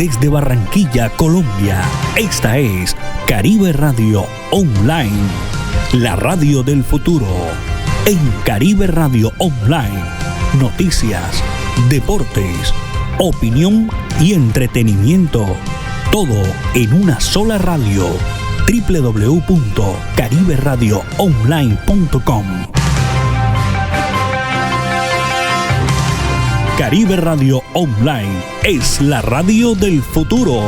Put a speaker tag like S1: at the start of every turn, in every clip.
S1: desde Barranquilla, Colombia. Esta es Caribe Radio Online, la radio del futuro. En Caribe Radio Online, noticias, deportes, opinión y entretenimiento. Todo en una sola radio. www.cariberadioonline.com. Caribe Radio Online es la radio del futuro.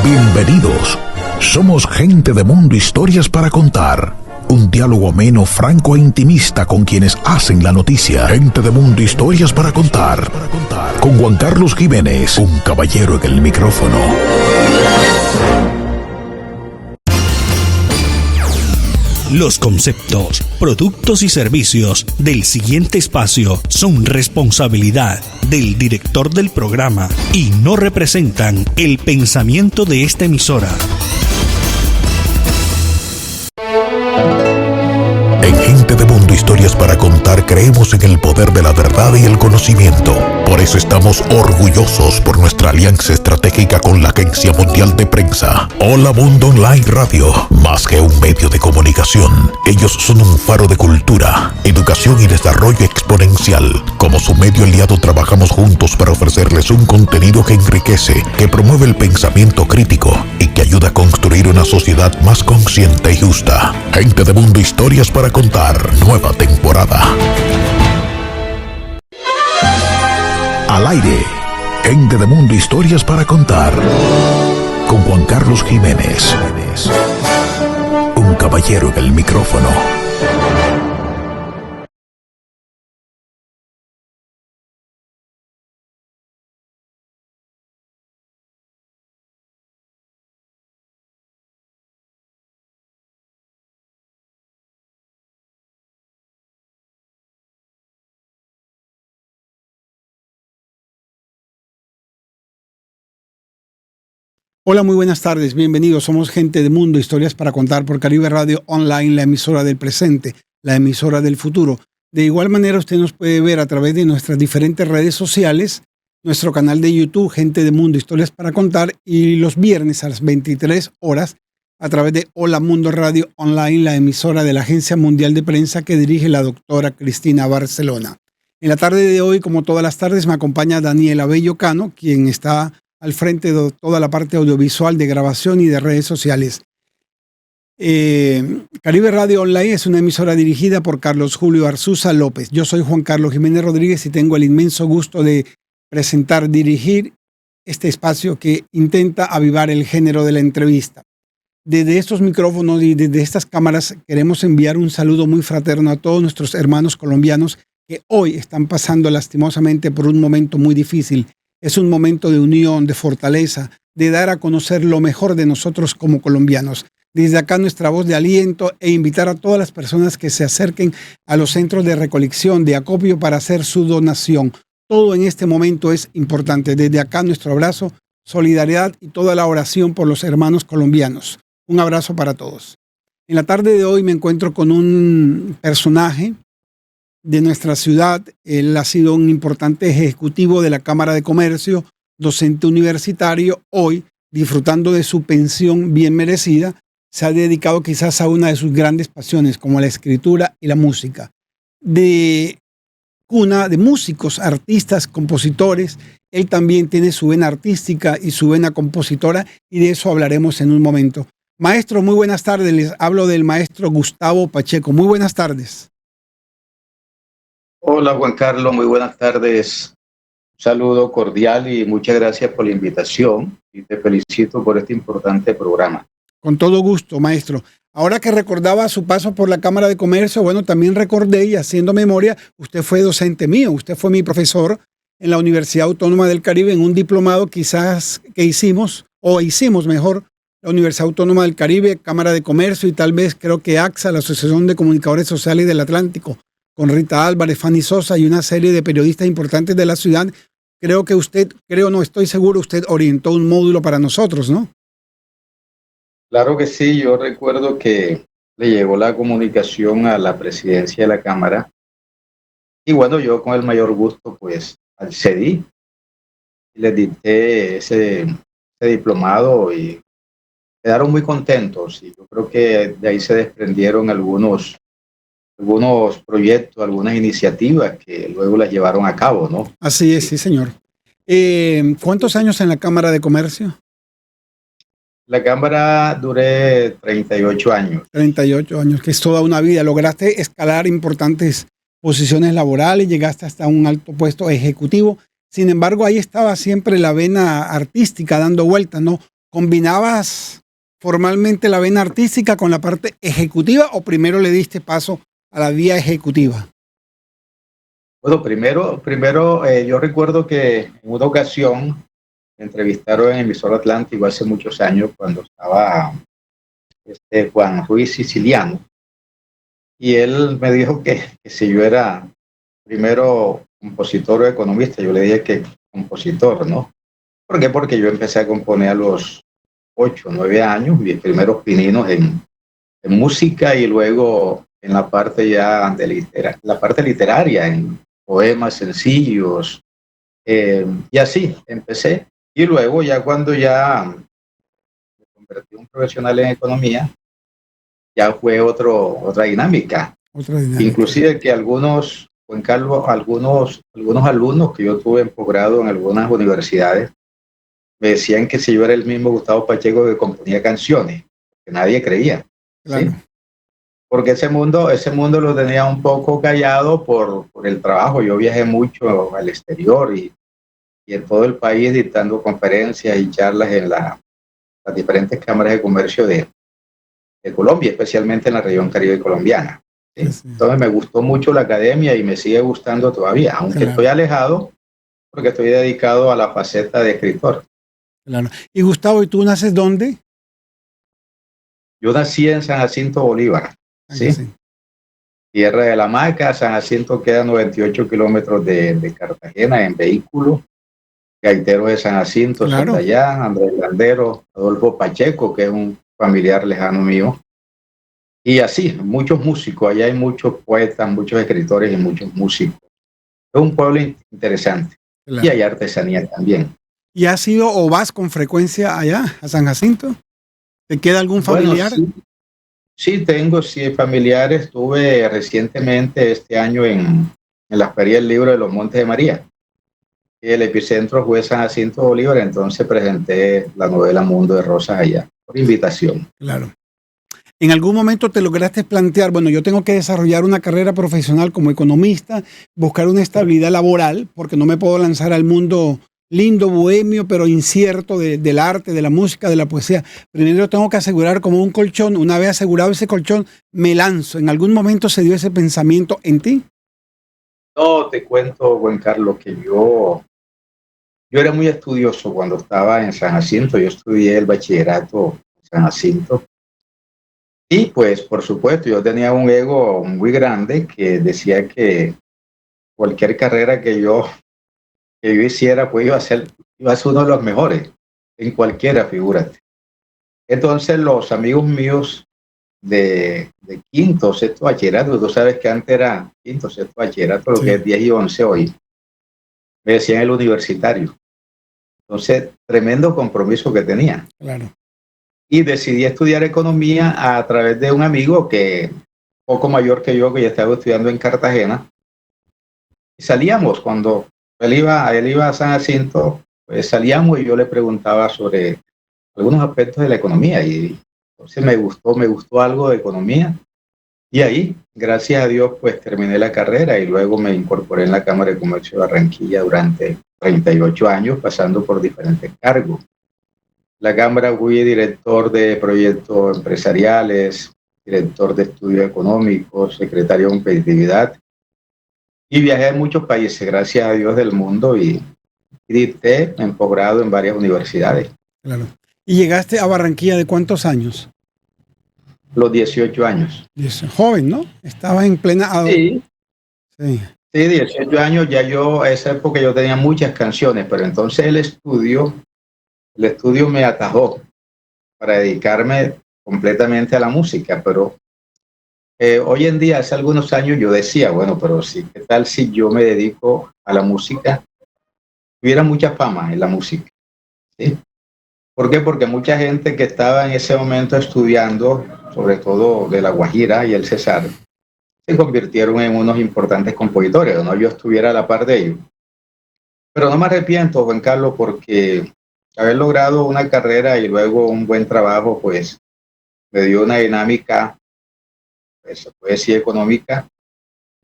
S2: Bienvenidos. Somos Gente de Mundo, historias para contar. Un diálogo ameno, franco e intimista con quienes hacen la noticia. Gente de Mundo, historias para contar. Con Juan Carlos Jiménez, un caballero en el micrófono.
S1: Los conceptos, productos y servicios del siguiente espacio son responsabilidad del director del programa y no representan el pensamiento de esta emisora.
S2: En Gente de Mundo, historias para contar, creemos en el poder de la verdad y el conocimiento. Por eso estamos orgullosos por nuestra alianza estratégica con la Agencia Mundial de Prensa. Hola Mundo Online Radio, más que un medio de comunicación, ellos son un faro de cultura, educación y desarrollo exponencial. Como su medio aliado trabajamos juntos para ofrecerles un contenido que enriquece, que promueve el pensamiento crítico y que ayuda a construir una sociedad más consciente y justa. Gente de Mundo, historias para contar, nueva temporada. Al aire, Gente de Mundo, historias para contar. Con Juan Carlos Jiménez, un caballero en el micrófono.
S3: Hola, muy buenas tardes, bienvenidos. Somos Gente de Mundo, historias para contar por Caribe Radio Online, la emisora del presente, la emisora del futuro. De igual manera, usted nos puede ver a través de nuestras diferentes redes sociales, nuestro canal de YouTube, Gente de Mundo, historias para contar, y los viernes a las 23 horas a través de Hola Mundo Radio Online, la emisora de la Agencia Mundial de Prensa que dirige la doctora Cristina Barcelona. En la tarde de hoy, como todas las tardes, me acompaña Daniela Bello Cano, quien está al frente de toda la parte audiovisual, de grabación y de redes sociales. Caribe Radio Online es una emisora dirigida por Carlos Julio Arzuza López. Yo soy Juan Carlos Jiménez Rodríguez y tengo el inmenso gusto de presentar, dirigir este espacio que intenta avivar el género de la entrevista. Desde estos micrófonos y desde estas cámaras queremos enviar un saludo muy fraterno a todos nuestros hermanos colombianos que hoy están pasando lastimosamente por un momento muy difícil. Es un momento de unión, de fortaleza, de dar a conocer lo mejor de nosotros como colombianos. Desde acá nuestra voz de aliento e invitar a todas las personas que se acerquen a los centros de recolección, de acopio para hacer su donación. Todo en este momento es importante. Desde acá nuestro abrazo, solidaridad y toda la oración por los hermanos colombianos. Un abrazo para todos. En la tarde de hoy me encuentro con un personaje de nuestra ciudad. Él ha sido un importante ejecutivo de la Cámara de Comercio, docente universitario. Hoy, disfrutando de su pensión bien merecida, se ha dedicado quizás a una de sus grandes pasiones, como la escritura y la música. De cuna de músicos, artistas, compositores, él también tiene su vena artística y su vena compositora, y de eso hablaremos en un momento. Maestro, muy buenas tardes. Les hablo del maestro Gustavo Pacheco. Muy buenas tardes.
S4: Hola Juan Carlos, muy buenas tardes. Un saludo cordial y muchas gracias por la invitación y te felicito por este importante programa.
S3: Con todo gusto, maestro. Ahora que recordaba su paso por la Cámara de Comercio, bueno, también recordé y haciendo memoria, usted fue docente mío, usted fue mi profesor en la Universidad Autónoma del Caribe en un diplomado quizás que hicimos mejor, la Universidad Autónoma del Caribe, Cámara de Comercio y tal vez creo que AXA, la Asociación de Comunicadores Sociales del Atlántico, con Rita Álvarez, Fanny Sosa y una serie de periodistas importantes de la ciudad. Estoy seguro, usted orientó un módulo para nosotros, ¿no?
S4: Claro que sí, yo recuerdo que le llegó la comunicación a la presidencia de la Cámara Y bueno, yo con el mayor gusto pues accedí y les dicté ese diplomado y quedaron muy contentos y yo creo que de ahí se desprendieron algunos proyectos, algunas iniciativas que luego las llevaron a cabo, ¿no?
S3: Así es,
S4: Sí.
S3: sí, señor. ¿Cuántos años en la Cámara de Comercio?
S4: La Cámara duré 38 años.
S3: 38 años, que es toda una vida. Lograste escalar importantes posiciones laborales, llegaste hasta un alto puesto ejecutivo. Sin embargo, ahí estaba siempre la vena artística dando vueltas, ¿no? ¿Combinabas formalmente la vena artística con la parte ejecutiva o primero le diste paso a la vía ejecutiva?
S4: Bueno, primero yo recuerdo que en una ocasión me entrevistaron en Emisor Atlántico hace muchos años cuando estaba Juan Ruiz Siciliano y él me dijo que si yo era primero compositor o economista, yo le dije que compositor, ¿no? ¿Por qué? Porque yo empecé a componer a los 8 o 9 años, mis primeros pininos en música y luego en la parte ya la parte literaria, en poemas sencillos, y así empecé. Y luego ya cuando ya me convertí en un profesional en economía, ya fue otra dinámica.
S3: Otra dinámica.
S4: Inclusive que algunos, Juan Carlos, algunos alumnos que yo tuve en posgrado en algunas universidades, me decían que si yo era el mismo Gustavo Pacheco que componía canciones, que nadie creía,
S3: Claro.
S4: ¿sí? Porque ese mundo lo tenía un poco callado por el trabajo. Yo viajé mucho al exterior y en todo el país dictando conferencias y charlas en las diferentes cámaras de comercio de Colombia, especialmente en la región caribe colombiana. ¿Sí?
S3: Sí, sí.
S4: Entonces me gustó mucho la academia y me sigue gustando todavía, aunque
S3: Claro.
S4: estoy alejado porque estoy dedicado a la faceta de escritor.
S3: Claro. Y Gustavo, ¿y tú naces dónde?
S4: Yo nací en San Jacinto, Bolívar, ¿sí?
S3: Sí.
S4: Tierra de la Maca. San Jacinto queda 98 kilómetros de Cartagena en vehículo. Gaitero de San Jacinto,
S3: Claro.
S4: Sondayá, Andrés Landero, Adolfo Pacheco, que es un familiar lejano mío. Y así, muchos músicos, allá hay muchos poetas, muchos escritores y muchos músicos. Es un pueblo interesante.
S3: Claro.
S4: Y hay artesanía también.
S3: ¿Y has ido o vas con frecuencia allá, a San Jacinto? ¿Te queda algún familiar?
S4: Bueno, sí, tengo familiares. Estuve recientemente este año en la Feria del Libro de los Montes de María. El epicentro fue San Jacinto Bolívar, entonces presenté la novela Mundo de Rosas allá, por invitación.
S3: Claro. ¿En algún momento te lograste plantear, bueno, yo tengo que desarrollar una carrera profesional como economista, buscar una estabilidad laboral, porque no me puedo lanzar al mundo lindo, bohemio, pero incierto del arte, de la música, de la poesía? Primero tengo que asegurar como un colchón. Una vez asegurado ese colchón, me lanzo. ¿En algún momento se dio ese pensamiento en ti?
S4: No, te cuento, Juan Carlos, que yo era muy estudioso cuando estaba en San Jacinto. Yo estudié el bachillerato en San Jacinto. Y pues, por supuesto, yo tenía un ego muy grande que decía que cualquier carrera que yo hiciera, pues iba a ser uno de los mejores, en cualquiera, figúrate. Entonces, los amigos míos de quinto, sexto bachillerato, tú sabes que antes era quinto, sexto bachillerato, lo
S3: Sí.
S4: que es 10 y 11 hoy, me decían el universitario. Entonces, tremendo compromiso que tenía.
S3: Claro.
S4: Y decidí estudiar economía a través de un amigo que poco mayor que yo, que ya estaba estudiando en Cartagena. Y salíamos cuando él iba a San Jacinto, pues salíamos y yo le preguntaba sobre algunos aspectos de la economía y entonces me gustó algo de economía y ahí, gracias a Dios, pues terminé la carrera y luego me incorporé en la Cámara de Comercio de Barranquilla durante 38 años, pasando por diferentes cargos. La Cámara fui director de proyectos empresariales, director de estudios económicos, secretario de competitividad y viajé a muchos países, gracias a Dios, del mundo y dicté en posgrado en varias universidades.
S3: Claro. ¿Y llegaste a Barranquilla de cuántos años?
S4: Los 18 años.
S3: Joven, ¿no? Estabas en plena...
S4: Sí,
S3: Sí.
S4: sí, 18 años, ya yo, a esa época yo tenía muchas canciones, pero entonces el estudio me atajó para dedicarme completamente a la música, pero Hoy en día, hace algunos años, yo decía, bueno, pero sí, ¿qué tal si yo me dedico a la música? Hubiera mucha fama en la música, ¿sí? ¿Por qué? Porque mucha gente que estaba en ese momento estudiando, sobre todo de La Guajira y el Cesar, se convirtieron en unos importantes compositores, o no yo estuviera a la par de ellos. Pero no me arrepiento, Juan Carlos, porque haber logrado una carrera y luego un buen trabajo, pues me dio una dinámica, pues, se puede decir económica,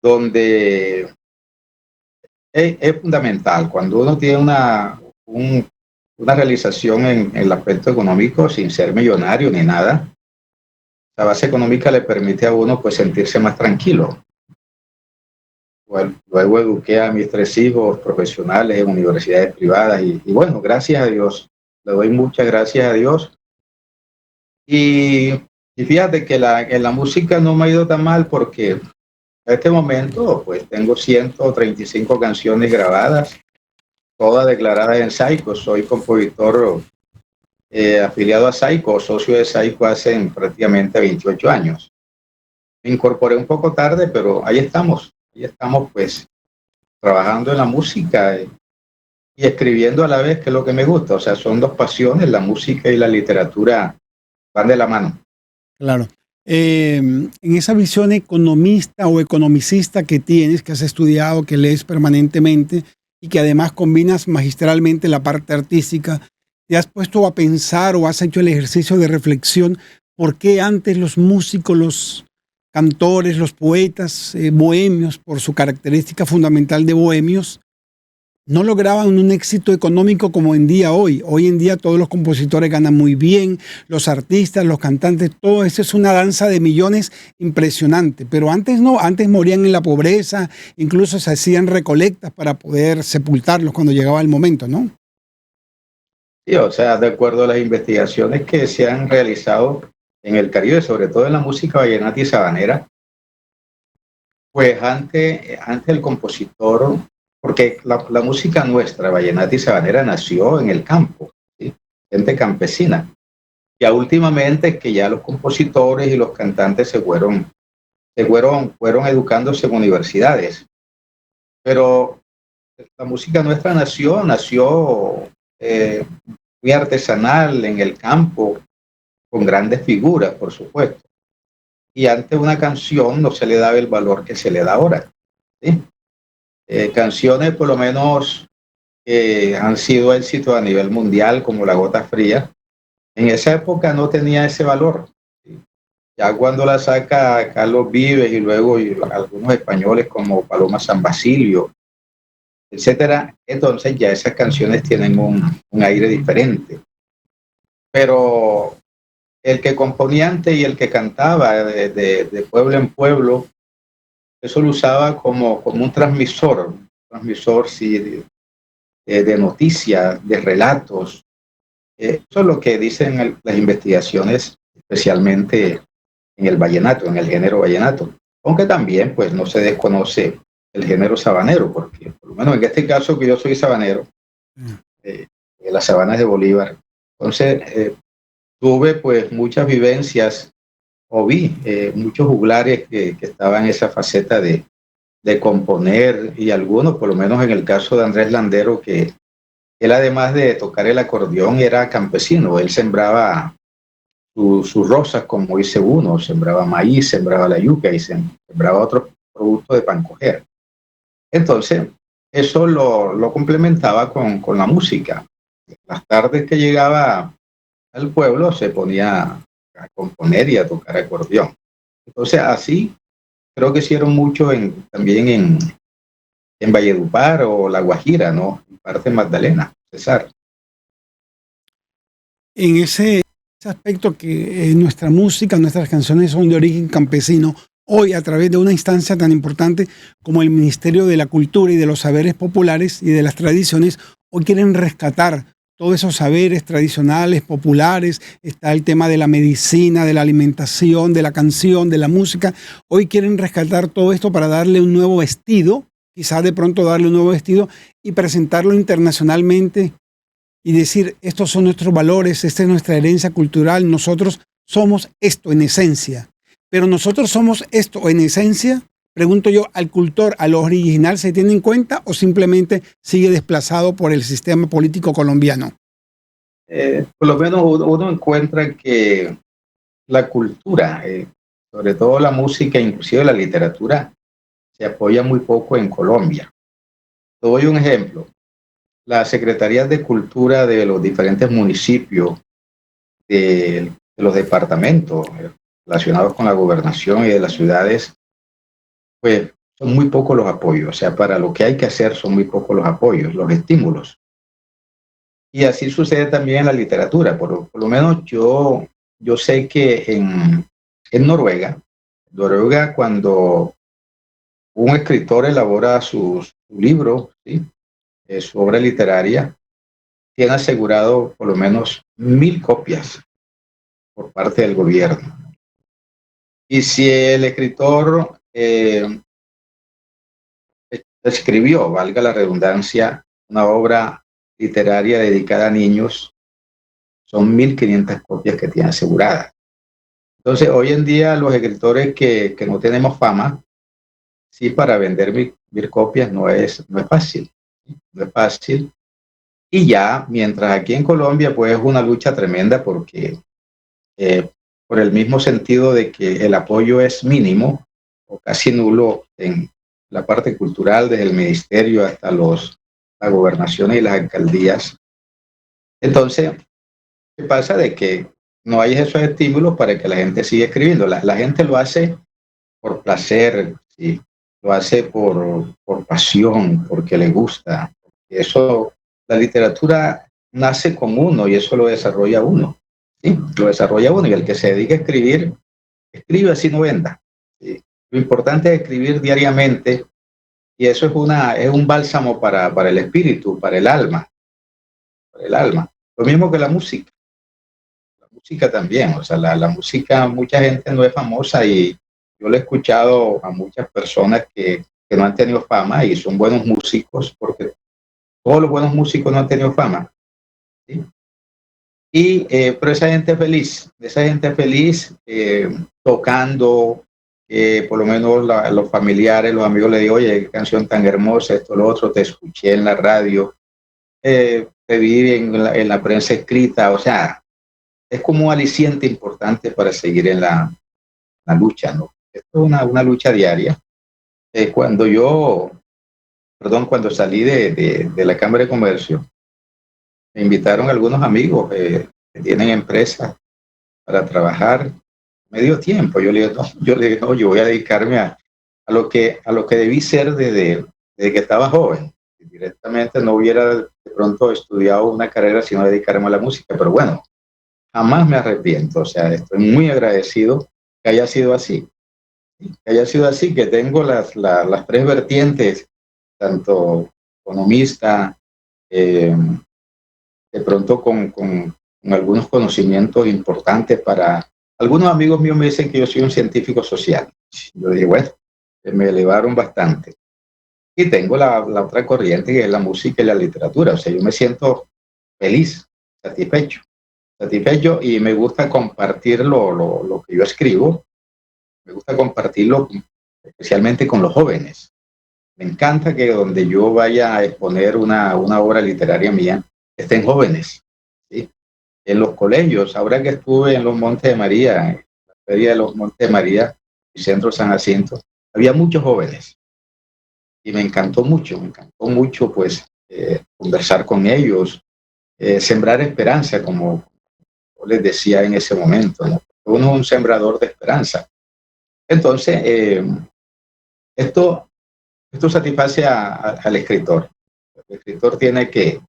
S4: donde es fundamental. Cuando uno tiene una realización en el aspecto económico, sin ser millonario ni nada, la base económica le permite a uno pues sentirse más tranquilo. Bueno, luego eduqué a mis 3 hijos profesionales en universidades privadas y bueno, gracias a Dios, le doy muchas gracias a Dios. Y fíjate que en la música no me ha ido tan mal porque en este momento pues tengo 135 canciones grabadas, todas declaradas en Saico. Soy compositor afiliado a Saico, socio de Saico hace prácticamente 28 años. Me incorporé un poco tarde, pero ahí estamos pues trabajando en la música y escribiendo a la vez, que es lo que me gusta. O sea, son dos pasiones, la música y la literatura van de la mano.
S3: Claro. En esa visión economista o economicista que tienes, que has estudiado, que lees permanentemente y que además combinas magistralmente la parte artística, ¿te has puesto a pensar o has hecho el ejercicio de reflexión por qué antes los músicos, los cantores, los poetas bohemios, por su característica fundamental de bohemios, no lograban un éxito económico como en día hoy? Hoy en día todos los compositores ganan muy bien, los artistas, los cantantes, todo eso es una danza de millones impresionante. Pero antes no, antes morían en la pobreza, incluso se hacían recolectas para poder sepultarlos cuando llegaba el momento, ¿no?
S4: Sí, o sea, de acuerdo a las investigaciones que se han realizado en el Caribe, sobre todo en la música vallenata y sabanera, pues antes el compositor, porque la música nuestra, vallenata y sabanera, nació en el campo, ¿sí? Gente campesina. Ya últimamente es que ya los compositores y los cantantes fueron educándose en universidades. Pero la música nuestra nació muy artesanal en el campo, con grandes figuras, por supuesto. Y antes una canción no se le daba el valor que se le da ahora, ¿sí? Canciones por lo menos que han sido éxitos a nivel mundial, como La Gota Fría, en esa época no tenía ese valor, ¿sí? Ya cuando la saca Carlos Vives y luego algunos españoles como Paloma San Basilio, etcétera, entonces ya esas canciones tienen un aire diferente. Pero el que componía antes y el que cantaba de pueblo en pueblo, eso lo usaba como un transmisor sí, de noticias, de relatos. Eso es lo que dicen las investigaciones, especialmente en el vallenato, en el género vallenato. Aunque también pues no se desconoce el género sabanero, porque por lo menos en este caso que yo soy sabanero, de las sabanas de Bolívar. Entonces, tuve pues muchas vivencias o vi muchos juglares que estaban en esa faceta de componer, y algunos, por lo menos en el caso de Andrés Landero, que él además de tocar el acordeón era campesino. Él sembraba sus rosas, como dice uno, sembraba maíz, sembraba la yuca y sembraba otros productos de pancoger. Entonces, eso lo complementaba con la música. Las tardes que llegaba al pueblo se ponía a componer y a tocar acordeón. Entonces, así creo que hicieron mucho también en Valledupar o La Guajira, ¿no? En parte Magdalena, Cesar.
S3: En ese aspecto que nuestra música, nuestras canciones son de origen campesino, hoy a través de una instancia tan importante como el Ministerio de la Cultura y de los Saberes Populares y de las Tradiciones, hoy quieren rescatar todos esos saberes tradicionales, populares. Está el tema de la medicina, de la alimentación, de la canción, de la música. Hoy quieren rescatar todo esto para darle un nuevo vestido, quizás de pronto darle un nuevo vestido y presentarlo internacionalmente y decir, estos son nuestros valores, esta es nuestra herencia cultural, nosotros somos esto en esencia. Pero nosotros somos esto en esencia. Pregunto yo, ¿al cultor, al original se tiene en cuenta o simplemente sigue desplazado por el sistema político colombiano?
S4: Por lo menos uno encuentra que la cultura, sobre todo la música, inclusive la literatura, se apoya muy poco en Colombia. Te doy un ejemplo. Las secretarías de cultura de los diferentes municipios, de los departamentos relacionados con la gobernación y de las ciudades, pues son muy pocos los apoyos. O sea, para lo que hay que hacer son muy pocos los apoyos, los estímulos. Y así sucede también en la literatura. Por lo menos yo sé que en Noruega, cuando un escritor elabora su libro, ¿sí? Su obra literaria, tiene asegurado por lo menos 1,000 copias por parte del gobierno. Y si el escritor escribió, valga la redundancia, una obra literaria dedicada a niños, son 1,500 copias que tiene aseguradas. Entonces, hoy en día los escritores que no tenemos fama, sí, para vender 1,000 copias no es fácil. No es fácil. Y ya, mientras aquí en Colombia, pues es una lucha tremenda porque por el mismo sentido de que el apoyo es mínimo o casi nulo en la parte cultural, desde el ministerio hasta las gobernaciones y las alcaldías. Entonces, ¿qué pasa? De que no hay esos estímulos para que la gente siga escribiendo. La gente lo hace por placer, ¿sí? Lo hace por pasión, porque le gusta. Eso, la literatura nace con uno y eso lo desarrolla uno. ¿Sí? Lo desarrolla uno y el que se dedica a escribir, escribe así no venda. ¿Sí? Lo importante es escribir diariamente y eso es un bálsamo para el espíritu, para el alma. Para el alma. Lo mismo que la música. La música también, o sea, la música, mucha gente no es famosa y yo le he escuchado a muchas personas que no han tenido fama y son buenos músicos, porque todos los buenos músicos no han tenido fama. ¿Sí? Pero esa gente es feliz tocando, por lo menos los familiares, los amigos le digo, oye, qué canción tan hermosa, esto, lo otro, te escuché en la radio, te vi en la prensa escrita, o sea, es como un aliciente importante para seguir en la lucha, ¿no? Esto es una lucha diaria. Cuando salí de la Cámara de Comercio, me invitaron algunos amigos que tienen empresas para trabajar medio tiempo. Yo le dije, no, yo voy a dedicarme a lo que debí ser desde que estaba joven. Directamente no hubiera de pronto estudiado una carrera, sino dedicarme a la música. Pero bueno, jamás me arrepiento. O sea, estoy muy agradecido que haya sido así. Que tengo las tres vertientes, tanto economista, de pronto con algunos conocimientos importantes para... Algunos amigos míos me dicen que yo soy un científico social. Yo dije, bueno, me elevaron bastante. Y tengo la otra corriente, que es la música y la literatura. O sea, yo me siento feliz, satisfecho y me gusta compartir lo que yo escribo. Me gusta compartirlo especialmente con los jóvenes. Me encanta que donde yo vaya a exponer una obra literaria mía, estén jóvenes, ¿sí? En los colegios, ahora que estuve en los Montes de María, en la Feria de los Montes de María, y Centro San Jacinto, había muchos jóvenes. Y me encantó mucho pues conversar con ellos, sembrar esperanza, como les decía en ese momento, ¿no? Uno es un sembrador de esperanza. Entonces, esto satisface al escritor. El escritor tiene que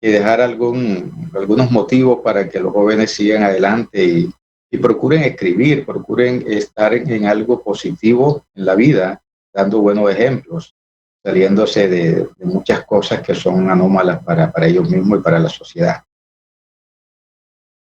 S4: dejar algunos motivos para que los jóvenes sigan adelante y procuren escribir, procuren estar en algo positivo en la vida, dando buenos ejemplos, saliéndose de muchas cosas que son anómalas para ellos mismos y para la sociedad.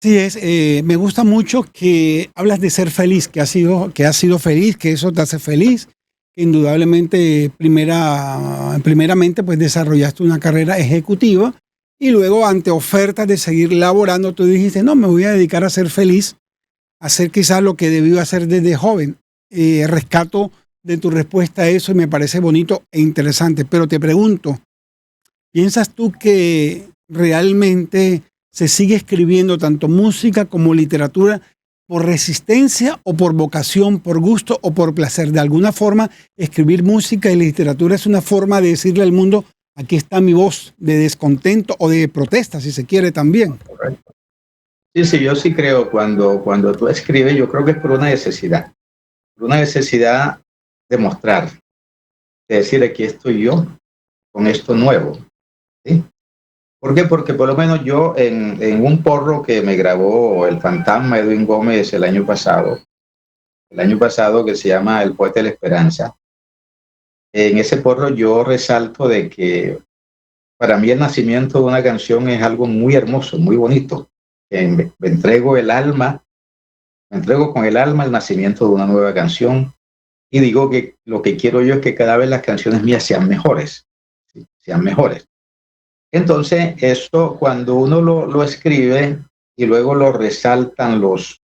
S3: Sí, me gusta mucho que hablas de ser feliz, que has sido feliz, que eso te hace feliz, que indudablemente primeramente pues desarrollaste una carrera ejecutiva y luego ante ofertas de seguir laborando tú dijiste, no, me voy a dedicar a ser feliz hacer quizás lo que debió hacer desde joven. Rescato de tu respuesta a eso y me parece bonito e interesante. Pero te pregunto, ¿piensas tú que realmente se sigue escribiendo tanto música como literatura por resistencia o por vocación, por gusto o por placer? De alguna forma, escribir música y literatura es una forma de decirle al mundo, aquí está mi voz de descontento o de protesta, si se quiere también.
S4: Correcto. Sí, yo sí creo cuando tú escribes, yo creo que es por una necesidad de mostrar, de decir, aquí estoy yo con esto nuevo, ¿sí? ¿Por qué? Porque por lo menos yo en un porro que me grabó el fantasma Edwin Gómez el año pasado que se llama El Poeta de la Esperanza, en ese porro yo resalto de que para mí el nacimiento de una canción es algo muy hermoso, muy bonito. Me entrego con el alma el nacimiento de una nueva canción y digo que lo que quiero yo es que cada vez las canciones mías sean mejores, ¿sí? Sean mejores. Entonces, esto cuando uno lo escribe y luego lo resaltan los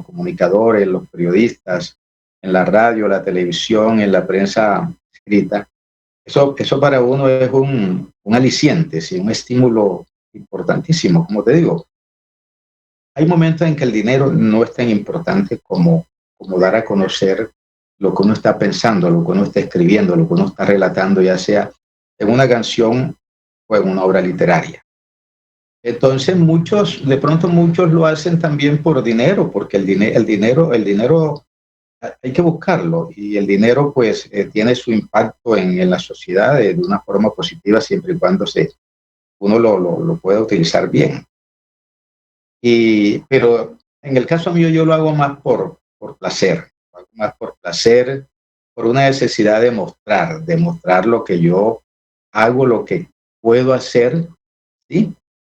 S4: comunicadores, los periodistas, en la radio, la televisión, en la prensa escrita, eso para uno es un aliciente, ¿sí? Un estímulo importantísimo. Como te digo, hay momentos en que el dinero no es tan importante como dar a conocer lo que uno está pensando, lo que uno está escribiendo, lo que uno está relatando, ya sea en una canción o en una obra literaria. Entonces de pronto muchos lo hacen también por dinero, porque el dinero hay que buscarlo y el dinero pues tiene su impacto en la sociedad de una forma positiva siempre y cuando uno lo pueda utilizar bien. Pero en el caso mío yo lo hago más por placer, por una necesidad de mostrar lo que yo hago, lo que puedo hacer, ¿sí?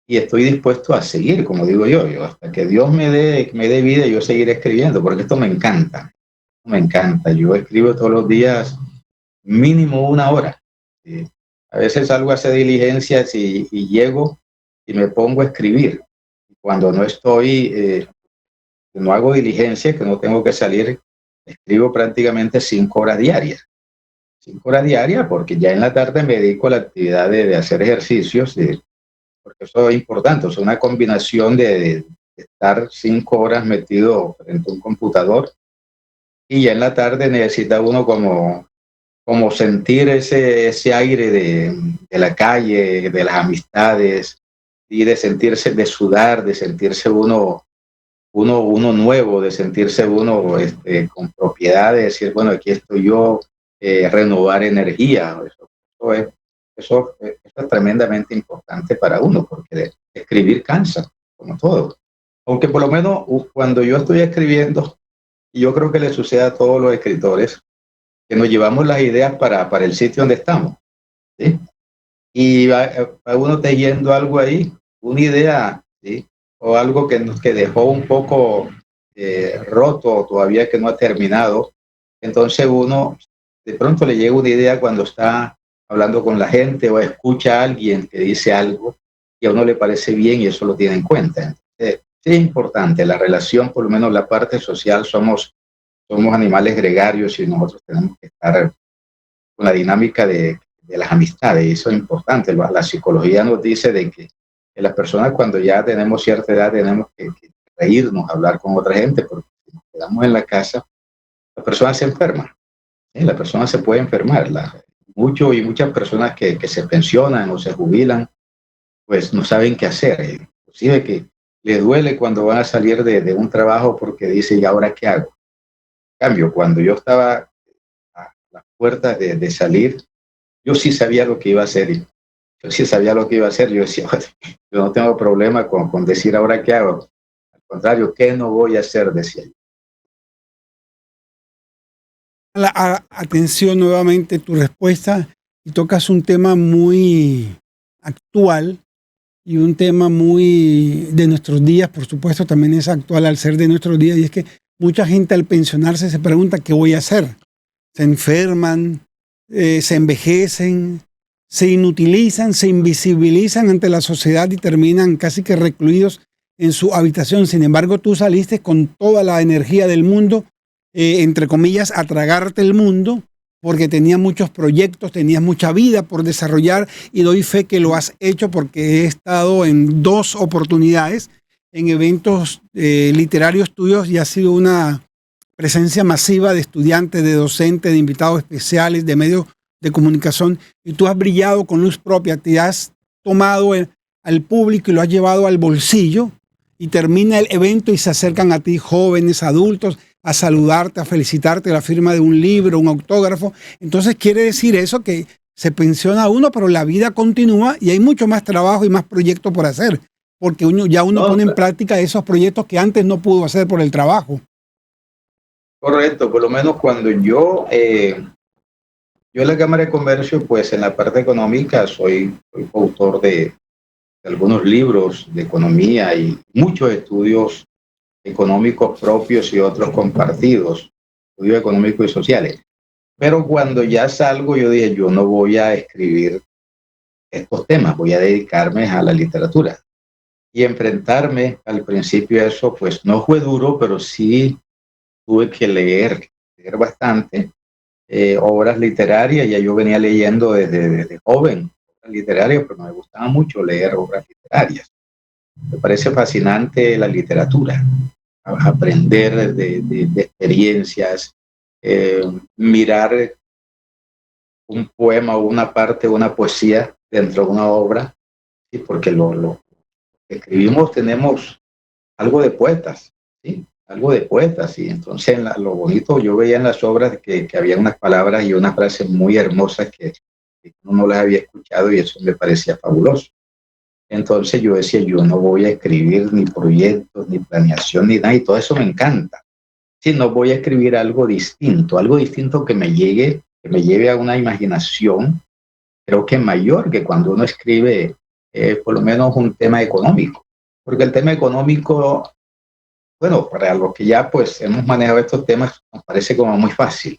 S4: Y estoy dispuesto a seguir, como digo yo, hasta que Dios me dé vida, yo seguiré escribiendo, porque esto me encanta. Yo escribo todos los días mínimo 1 hora. ¿Sí? A veces salgo a hacer diligencias y llego y me pongo a escribir. Cuando no hago diligencias, que no tengo que salir, escribo prácticamente 5 horas diarias. 5 horas diarias, porque ya en la tarde me dedico a la actividad de hacer ejercicios, porque eso es importante, es una combinación de estar 5 horas metido frente a un computador y ya en la tarde necesita uno como sentir ese aire de la calle, de las amistades y de sentirse, de sudar, de sentirse uno nuevo, de sentirse uno con propiedad, de decir, bueno, aquí estoy yo, renovar energía. Eso es tremendamente importante para uno, porque escribir cansa, como todo. Aunque por lo menos cuando yo estoy escribiendo, y yo creo que le sucede a todos los escritores, que nos llevamos las ideas para el sitio donde estamos, ¿sí? Y va uno teniendo algo ahí, una idea, ¿sí? O algo que dejó un poco roto, todavía que no ha terminado. Entonces uno de pronto le llega una idea cuando está hablando con la gente o escucha a alguien que dice algo y a uno le parece bien y eso lo tiene en cuenta. Entonces, sí es importante la relación, por lo menos la parte social, somos animales gregarios y nosotros tenemos que estar con la dinámica de las amistades, y eso es importante. La psicología nos dice de que las personas cuando ya tenemos cierta edad tenemos que reírnos, hablar con otra gente, porque si nos quedamos en la casa, la persona se enferma, ¿sí? La persona se puede enfermar. Muchas personas que se pensionan o se jubilan, pues no saben qué hacer, inclusive que les duele cuando van a salir de un trabajo porque dice, ¿y ahora qué hago? En cambio, cuando yo estaba a las puertas de salir, yo sí sabía lo que iba a hacer. Yo sí sabía lo que iba a hacer. Yo decía, yo no tengo problema con decir ahora qué hago. Al contrario, ¿qué no voy a hacer? Decía yo.
S3: Atención nuevamente tu respuesta y tocas un tema muy actual y un tema muy de nuestros días, por supuesto también es actual al ser de nuestros días, y es que mucha gente al pensionarse se pregunta ¿qué voy a hacer? Se enferman, se envejecen, se inutilizan, se invisibilizan ante la sociedad y terminan casi que recluidos en su habitación. Sin embargo, tú saliste con toda la energía del mundo, entre comillas, a tragarte el mundo, porque tenías muchos proyectos, tenías mucha vida por desarrollar, y doy fe que lo has hecho porque he estado en 2 oportunidades en eventos literarios tuyos y ha sido una presencia masiva de estudiantes, de docentes, de invitados especiales, de medios de comunicación, y tú has brillado con luz propia, te has tomado al público y lo has llevado al bolsillo, y termina el evento y se acercan a ti jóvenes, adultos, a saludarte, a felicitarte, la firma de un libro, un autógrafo. Entonces quiere decir eso, que se pensiona uno, pero la vida continúa y hay mucho más trabajo y más proyectos por hacer, porque uno pone en práctica esos proyectos que antes no pudo hacer por el trabajo.
S4: Correcto, por lo menos cuando yo en la Cámara de Comercio, pues en la parte económica soy coautor de algunos libros de economía y muchos estudios económicos propios y otros compartidos, estudios económicos y sociales. Pero cuando ya salgo, yo dije, yo no voy a escribir estos temas, voy a dedicarme a la literatura. Y enfrentarme al principio a eso, pues no fue duro, pero sí tuve que leer bastante obras literarias. Ya yo venía leyendo desde joven obras literarias, pero me gustaba mucho leer obras literarias. Me parece fascinante la literatura, aprender de experiencias, mirar un poema o una parte de una poesía dentro de una obra, ¿sí? Porque lo que escribimos tenemos algo de poetas, ¿sí? Algo de poetas, y entonces lo bonito, yo veía en las obras que había unas palabras y unas frases muy hermosas que uno no las había escuchado, y eso me parecía fabuloso. Entonces yo decía, yo no voy a escribir ni proyectos, ni planeación, ni nada, y todo eso me encanta. Si no, voy a escribir algo distinto que me lleve a una imaginación, creo que mayor que cuando uno escribe por lo menos un tema económico. Porque el tema económico, bueno, para los que ya pues hemos manejado estos temas, nos parece como muy fácil.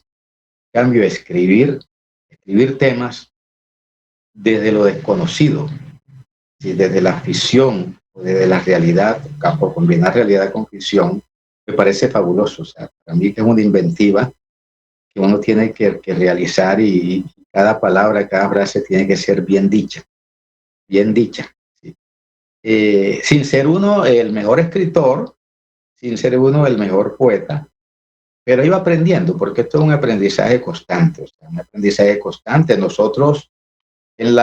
S4: En cambio, escribir temas desde lo desconocido, ¿sí? Desde la ficción, desde la realidad, por combinar realidad con ficción, me parece fabuloso. O sea, para mí que es una inventiva que uno tiene que realizar, y cada palabra, cada frase tiene que ser bien dicha, ¿sí? Sin ser uno el mejor escritor, sin ser uno el mejor poeta, pero iba aprendiendo, porque esto es un aprendizaje constante, o sea, un aprendizaje constante. Nosotros en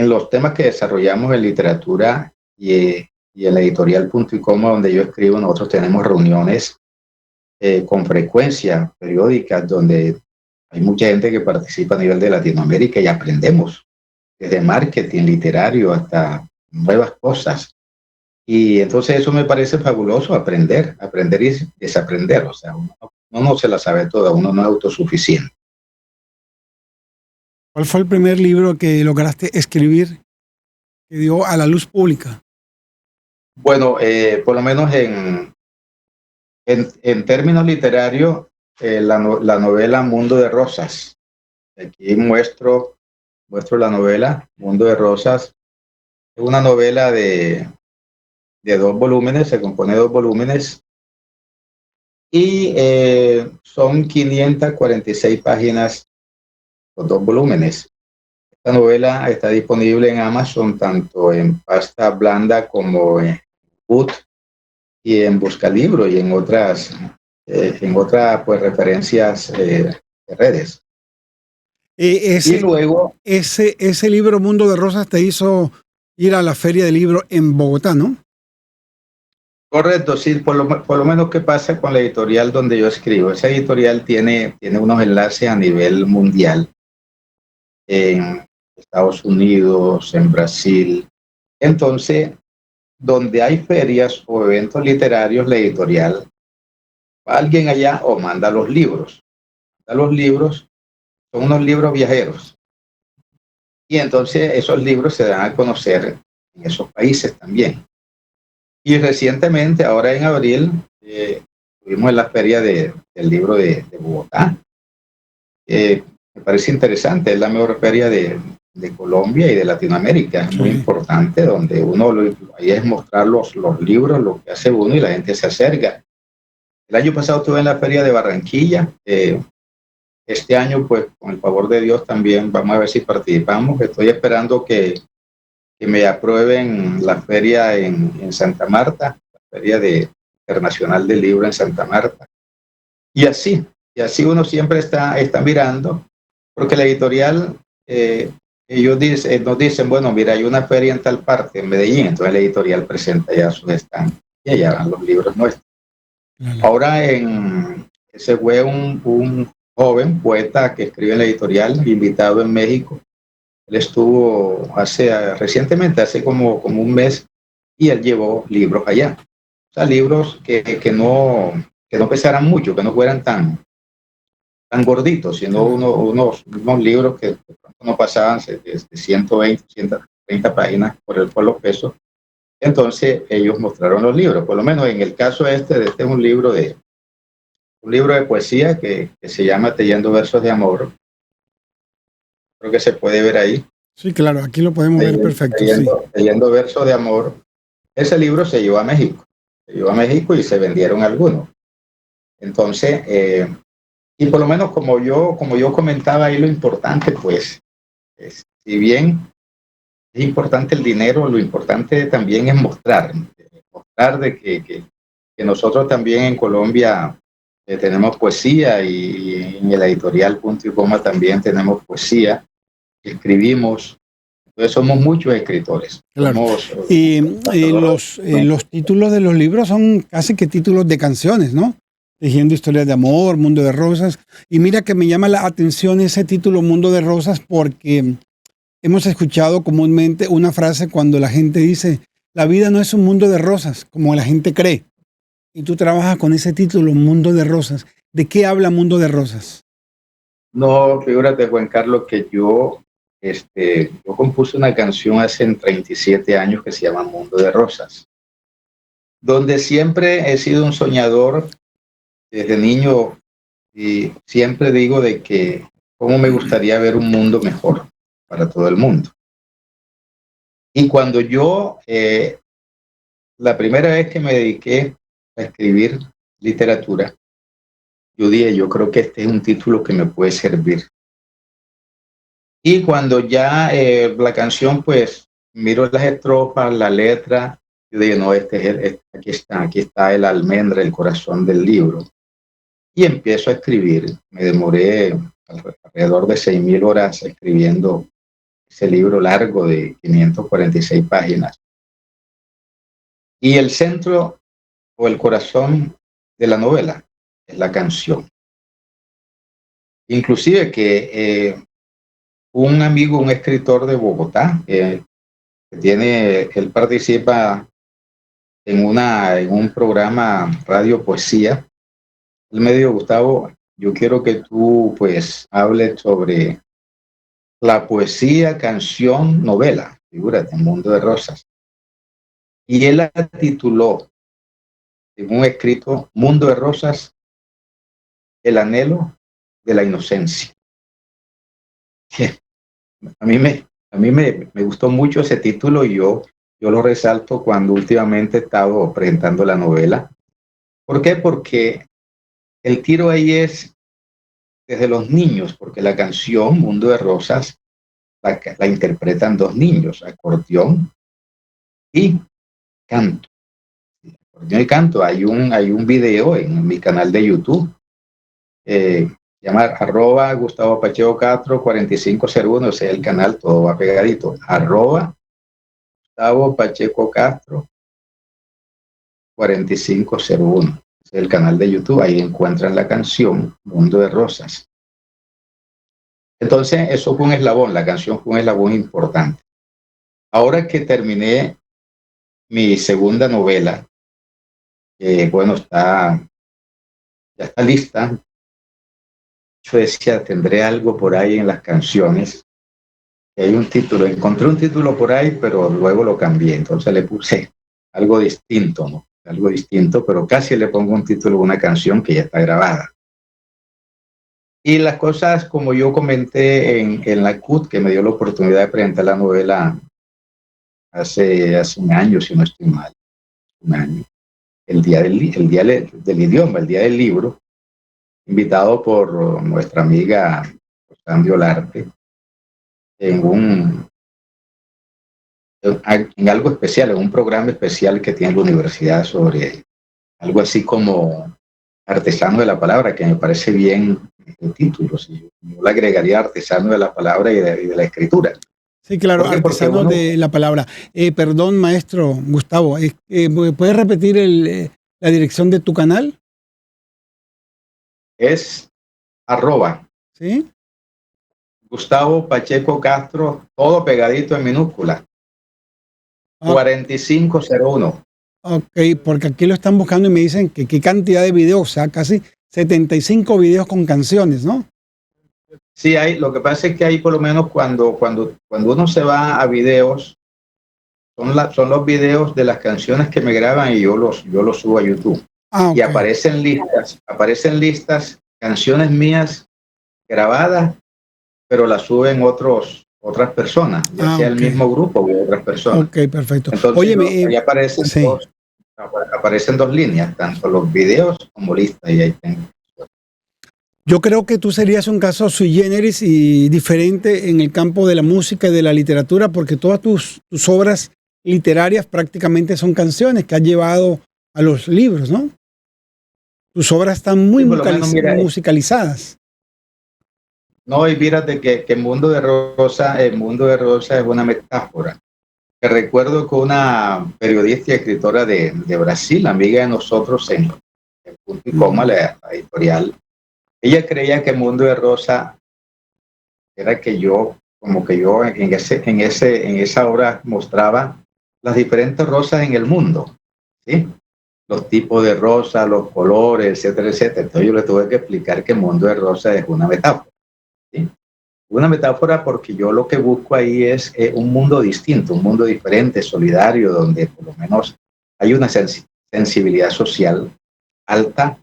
S4: los temas que desarrollamos en literatura y en la editorial Punto y Coma, donde yo escribo, nosotros tenemos reuniones con frecuencia, periódicas, donde hay mucha gente que participa a nivel de Latinoamérica, y aprendemos desde marketing literario hasta nuevas cosas. Y entonces eso me parece fabuloso, aprender y desaprender. O sea, uno no se la sabe toda, uno no es autosuficiente.
S3: ¿Cuál fue el primer libro que lograste escribir que dio a la luz pública?
S4: Bueno, por lo menos en términos literarios, la novela Mundo de Rosas. Aquí muestro la novela Mundo de Rosas. Es una novela de 2 volúmenes, se compone de 2 volúmenes, y son 546 páginas los 2 volúmenes. Esta novela está disponible en Amazon, tanto en pasta blanda como en Book y en Buscalibro, y en otras pues referencias de redes. Y luego
S3: ese libro Mundo de Rosas te hizo ir a la Feria del Libro en Bogotá, ¿no?
S4: Correcto, sí, por lo menos qué pasa con la editorial donde yo escribo. Esa editorial tiene unos enlaces a nivel mundial, en Estados Unidos, en Brasil. Entonces, donde hay ferias o eventos literarios, la editorial, alguien allá o manda los libros. Los libros son unos libros viajeros. Y entonces esos libros se dan a conocer en esos países también. Y recientemente, ahora en abril, estuvimos en la feria del libro de Bogotá. Me parece interesante, es la mejor feria de de Colombia y de Latinoamérica. Es muy importante, donde ahí es mostrar los libros, lo que hace uno y la gente se acerca. El año pasado estuve en la Feria de Barranquilla. Este año, pues, con el favor de Dios también vamos a ver si participamos. Estoy esperando que me aprueben la feria en Santa Marta, la Feria Internacional del Libro en Santa Marta. Y así uno siempre está mirando, porque la editorial, ellos nos dicen, bueno, mira, hay una feria en tal parte, en Medellín, entonces la editorial presenta ya sus stands y allá van los libros nuestros. Ahora ese fue un joven poeta que escribe en la editorial, invitado en México. Él estuvo recientemente, hace como un mes, y él llevó libros allá. O sea, libros que no pesaran mucho, que no fueran tan gorditos, sino unos libros que no pasaban de 120, 130 páginas por los pesos. Entonces ellos mostraron los libros. Por lo menos en el caso este es un libro de poesía que se llama Teyendo Versos de Amor. Creo que se puede ver ahí.
S3: Sí, claro, aquí lo podemos ver perfecto.
S4: Teyendo Versos de Amor. Ese libro se llevó a México. Y se vendieron algunos. Entonces, y por lo menos como yo comentaba ahí, lo importante, pues, si bien es importante el dinero, lo importante también es mostrar de que nosotros también en Colombia tenemos poesía, y en el editorial Punto y Coma también tenemos poesía, escribimos. Entonces somos muchos escritores.
S3: Claro. Y los títulos de los libros son casi que títulos de canciones, ¿no? Tejiendo historias de amor, Mundo de Rosas. Y mira que me llama la atención ese título, Mundo de Rosas, porque hemos escuchado comúnmente una frase cuando la gente dice, la vida no es un mundo de rosas, como la gente cree. Y tú trabajas con ese título, Mundo de Rosas. ¿De qué habla Mundo de Rosas?
S4: No, figúrate, Juan Carlos, que yo compuse una canción hace 37 años que se llama Mundo de Rosas, donde siempre he sido un soñador desde niño, y siempre digo de que cómo me gustaría ver un mundo mejor para todo el mundo. Y cuando yo, la primera vez que me dediqué a escribir literatura, yo dije, yo creo que este es un título que me puede servir. Y cuando ya la canción, pues, miro las estrofas, la letra, yo dije, no, aquí está el almendra, el corazón del libro. Y empiezo a escribir. Me demoré alrededor de 6,000 horas escribiendo ese libro largo de 546 páginas. Y el centro o el corazón de la novela es la canción. Inclusive que un amigo, un escritor de Bogotá, él participa en un programa Radio Poesía. Él me dijo, Gustavo, yo quiero que tú, pues, hables sobre la poesía, canción, novela, figúrate, Mundo de Rosas. Y él la tituló en un escrito, Mundo de Rosas, el anhelo de la inocencia. A mí me gustó mucho ese título, y yo lo resalto cuando últimamente he estado presentando la novela. ¿Por qué? Porque el tiro ahí es desde los niños, porque la canción Mundo de Rosas la interpretan dos niños, acordeón y canto. Acordeón y canto. Hay un video en mi canal de YouTube, llama @Gustavo Pacheco Castro 4501, ese es el canal, todo va pegadito, @Gustavo Pacheco Castro 4501, ese es el canal de YouTube. Ahí encuentran la canción Mundo de Rosas. Entonces eso fue un eslabón, la canción fue un eslabón importante. Ahora que terminé mi segunda novela, bueno, ya está lista. Yo decía, tendré algo por ahí en las canciones. Y hay un título, encontré un título por ahí, pero luego lo cambié. Entonces le puse algo distinto, ¿no? Algo distinto, pero casi le pongo un título a una canción que ya está grabada. Y las cosas, como yo comenté en la CUT, que me dio la oportunidad de presentar la novela hace un año, si no estoy mal, un año, el día del idioma, el día del libro, invitado por nuestra amiga Sandy Olarte, en en algo especial, en un programa especial que tiene la universidad sobre algo así como artesano de la palabra, que me parece bien el título. Si yo le agregaría artesano de la palabra y de la escritura.
S3: Sí, claro,
S4: ¿Por qué? Porque
S3: artesano
S4: uno
S3: de la palabra. Perdón, maestro Gustavo, ¿puedes repetir la dirección de tu canal?
S4: es arroba
S3: Sí.
S4: Gustavo Pacheco Castro, todo pegadito en minúscula,
S3: Ah,
S4: 4501.
S3: ok, porque aquí lo están buscando y me dicen que qué cantidad de videos, o sea, casi 75 videos con canciones, ¿no?
S4: Sí, lo que pasa es que hay por lo menos cuando uno se va a videos, son los videos de las canciones que me graban y yo los subo a YouTube.
S3: Ah,
S4: Y
S3: ok.
S4: aparecen listas, canciones mías grabadas, pero las suben otras personas, ya
S3: Ah,
S4: sea el
S3: ok.
S4: mismo grupo u otras personas.
S3: Ok, perfecto.
S4: Entonces
S3: Óyeme,
S4: ahí
S3: sí.
S4: aparecen dos líneas, tanto los videos como listas, y ahí tengo.
S3: Yo creo que tú serías un caso sui generis y diferente en el campo de la música y de la literatura, porque todas tus obras literarias prácticamente son canciones que has llevado a los libros, ¿no? Tus obras están muy
S4: Sí, por lo menos, mira,
S3: musicalizadas.
S4: no, y fíjate que el mundo de Rosa es una metáfora. Que recuerdo que una periodista y escritora de Brasil, amiga de nosotros en Punto y Coma, la editorial, ella creía que el mundo de Rosa era como que yo en esa obra mostraba las diferentes rosas en el mundo, ¿sí? Los tipos de rosas, los colores, etcétera, etcétera. Entonces yo le tuve que explicar que el mundo de Rosa es una metáfora, ¿sí? Una metáfora porque yo lo que busco ahí es un mundo distinto, un mundo diferente, solidario, donde por lo menos hay una sensibilidad social alta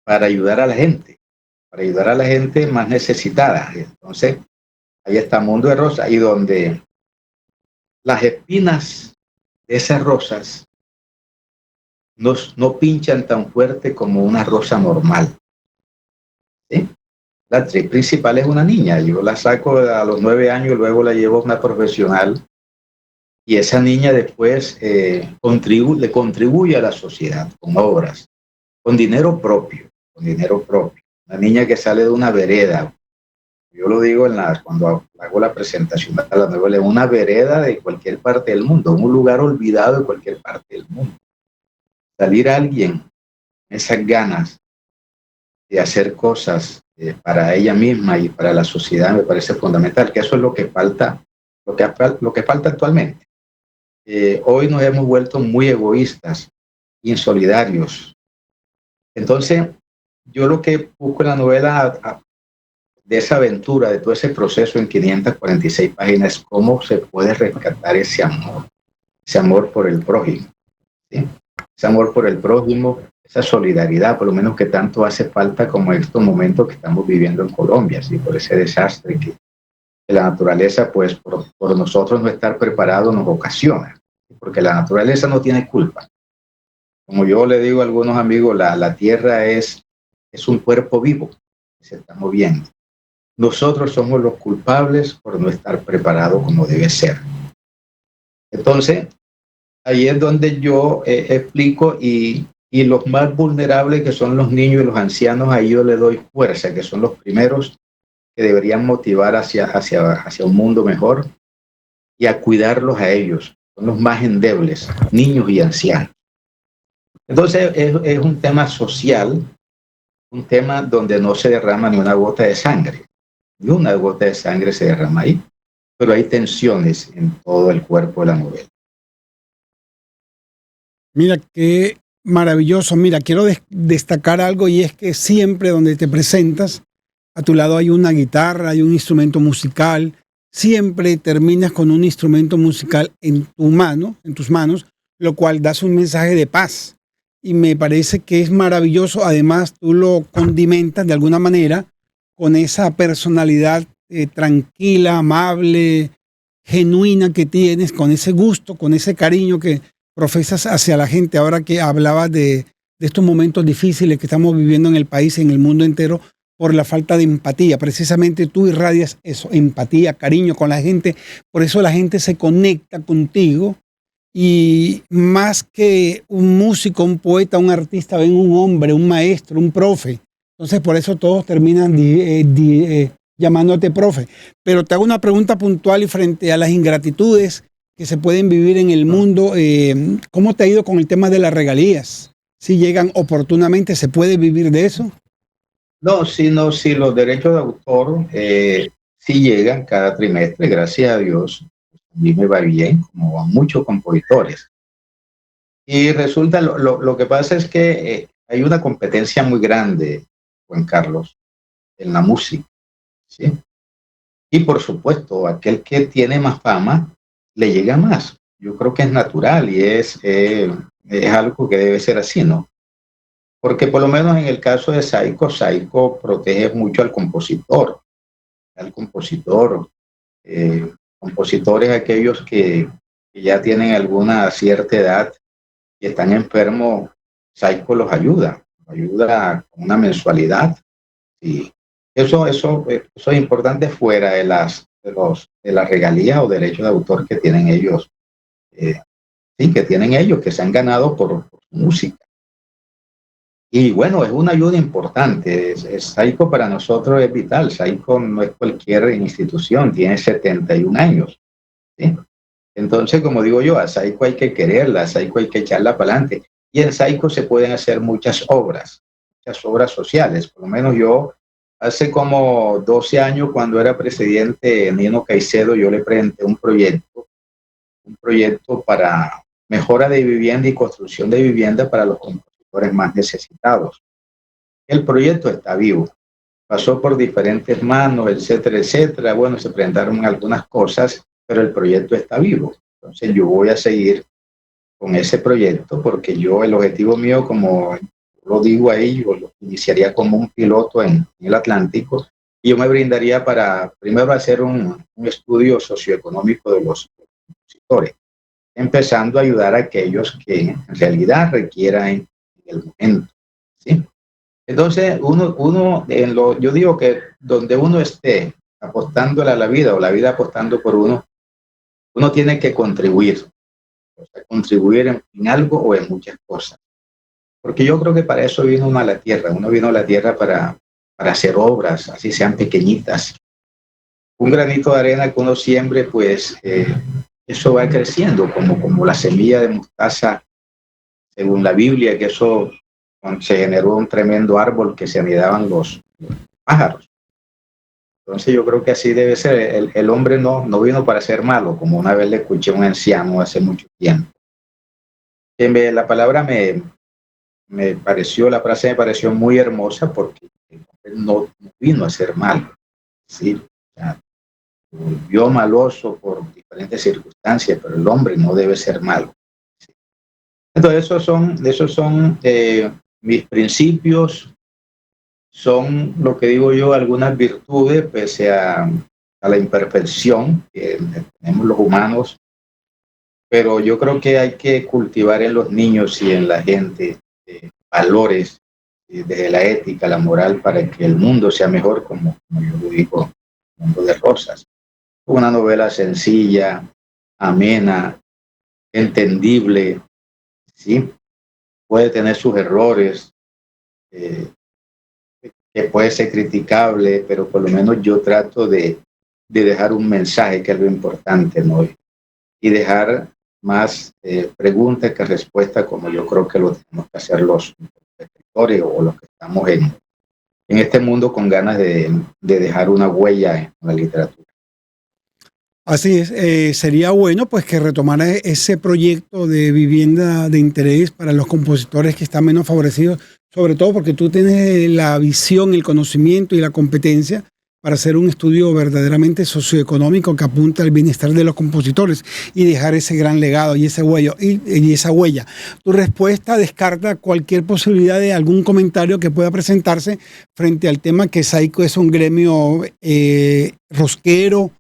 S4: para ayudar a la gente más necesitada. Entonces, ahí está Mundo de Rosa, y donde las espinas de esas rosas no pinchan tan fuerte como una rosa normal, ¿sí? La actriz principal es una niña, yo la saco a los 9 años, luego la llevo a una profesional, y esa niña después le contribuye a la sociedad con obras, con dinero propio, con dinero propio. Una niña que sale de una vereda, yo lo digo cuando hago la presentación de la novela, una vereda de cualquier parte del mundo, un lugar olvidado de cualquier parte del mundo. Salir a alguien, esas ganas de hacer cosas para ella misma y para la sociedad me parece fundamental, que eso es lo que falta, lo que falta actualmente. Hoy nos hemos vuelto muy egoístas, insolidarios. Entonces, yo lo que busco en la novela de esa aventura, de todo ese proceso en 546 páginas, es cómo se puede rescatar ese amor por el prójimo, ¿sí? Ese amor por el prójimo, esa solidaridad, por lo menos que tanto hace falta como en estos momentos que estamos viviendo en Colombia, ¿sí? Por ese desastre que la naturaleza, pues por nosotros no estar preparados nos ocasiona, ¿sí? Porque la naturaleza no tiene culpa. Como yo le digo a algunos amigos, la tierra es un cuerpo vivo que se está moviendo. Nosotros somos los culpables por no estar preparados como debe ser. Entonces, ahí es donde yo explico, y los más vulnerables, que son los niños y los ancianos, ahí yo le doy fuerza, que son los primeros que deberían motivar hacia un mundo mejor, y a cuidarlos a ellos. Son los más endebles, niños y ancianos. Entonces, es un tema social, un tema donde no se derrama ni una gota de sangre. Ni una gota de sangre se derrama ahí, pero hay tensiones en todo el cuerpo de la novela.
S3: Mira, qué maravilloso. Mira, quiero destacar algo, y es que siempre donde te presentas, a tu lado hay una guitarra, hay un instrumento musical. Siempre terminas con un instrumento musical en tus manos, lo cual das un mensaje de paz. Y me parece que es maravilloso. Además, tú lo condimentas de alguna manera con esa personalidad tranquila, amable, genuina que tienes, con ese gusto, con ese cariño que profesas hacia la gente. Ahora que hablabas de estos momentos difíciles que estamos viviendo en el país y en el mundo entero por la falta de empatía. Precisamente tú irradias eso, empatía, cariño con la gente. Por eso la gente se conecta contigo. Y más que un músico, un poeta, un artista, ven un hombre, un maestro, un profe. Entonces por eso todos terminan llamándote profe. Pero te hago una pregunta puntual y frente a las ingratitudes que se pueden vivir en el mundo, ¿cómo te ha ido con el tema de las regalías? Si llegan oportunamente, ¿se puede vivir de eso?
S4: No, sí, los derechos de autor sí llegan cada trimestre, gracias a Dios. A mí me va bien, como a muchos compositores. Y resulta, lo que pasa es que hay una competencia muy grande, Juan Carlos, en la música, ¿sí? Y por supuesto, aquel que tiene más fama, le llega más. Yo creo que es natural y es algo que debe ser así, ¿no? Porque por lo menos en el caso de Saico protege mucho al compositor. Compositores aquellos que ya tienen alguna cierta edad y están enfermos, Saico los ayuda con una mensualidad. Y eso es importante fuera de las regalías o derechos de autor que tienen ellos, que se han ganado por música. Y bueno, es una ayuda importante. Saico para nosotros es vital. Saico no es cualquier institución, tiene 71 años. ¿Sí? Entonces, como digo yo, a Saico hay que quererla, a Saico hay que echarla para adelante. Y en Saico se pueden hacer muchas obras sociales. Por lo menos yo, hace como 12 años, cuando era presidente Nino Caicedo, yo le presenté un proyecto para mejora de vivienda y construcción de vivienda para los compositores más necesitados. El proyecto está vivo, pasó por diferentes manos, etcétera, etcétera. Bueno, se presentaron algunas cosas, pero el proyecto está vivo. Entonces yo voy a seguir con ese proyecto porque el objetivo mío, como lo digo ahí, yo lo iniciaría como un piloto en el Atlántico y yo me brindaría para primero hacer un estudio socioeconómico de los compositores, empezando a ayudar a aquellos que en realidad requieran en el momento, ¿sí? Entonces, yo digo que donde uno esté apostándole a la vida o la vida apostando por uno tiene que contribuir, o sea, contribuir en algo o en muchas cosas. Porque yo creo que para eso vino uno a la tierra. Uno vino a la tierra para hacer obras, así sean pequeñitas. Un granito de arena que uno siembre, pues eso va creciendo, como la semilla de mostaza, según la Biblia, que eso se generó un tremendo árbol que se anidaban los pájaros. Entonces yo creo que así debe ser. El hombre no vino para ser malo, como una vez le escuché a un anciano hace mucho tiempo. La frase me pareció muy hermosa porque no vino a ser malo, ¿sí? O sea, volvió maloso por diferentes circunstancias, pero el hombre no debe ser malo, ¿sí? Entonces esos son mis principios, son lo que digo yo, algunas virtudes pese a la imperfección que tenemos los humanos, pero yo creo que hay que cultivar en los niños y en la gente valores desde la ética, la moral, para que el mundo sea mejor, como yo lo digo, el mundo de rosas. Una novela sencilla, amena, entendible, ¿sí? Puede tener sus errores, que puede ser criticable, pero por lo menos yo trato de dejar un mensaje, que es lo importante, ¿no? Y dejar más preguntas que respuestas, como yo creo que lo tenemos que hacer los escritores o los que estamos en este mundo con ganas de dejar una huella en la literatura.
S3: Así es, sería bueno pues que retomara ese proyecto de vivienda de interés para los compositores que están menos favorecidos, sobre todo porque tú tienes la visión, el conocimiento y la competencia para hacer un estudio verdaderamente socioeconómico que apunta al bienestar de los compositores y dejar ese gran legado y esa huella. Tu respuesta descarta cualquier posibilidad de algún comentario que pueda presentarse frente al tema que Saiko es un gremio rosquero,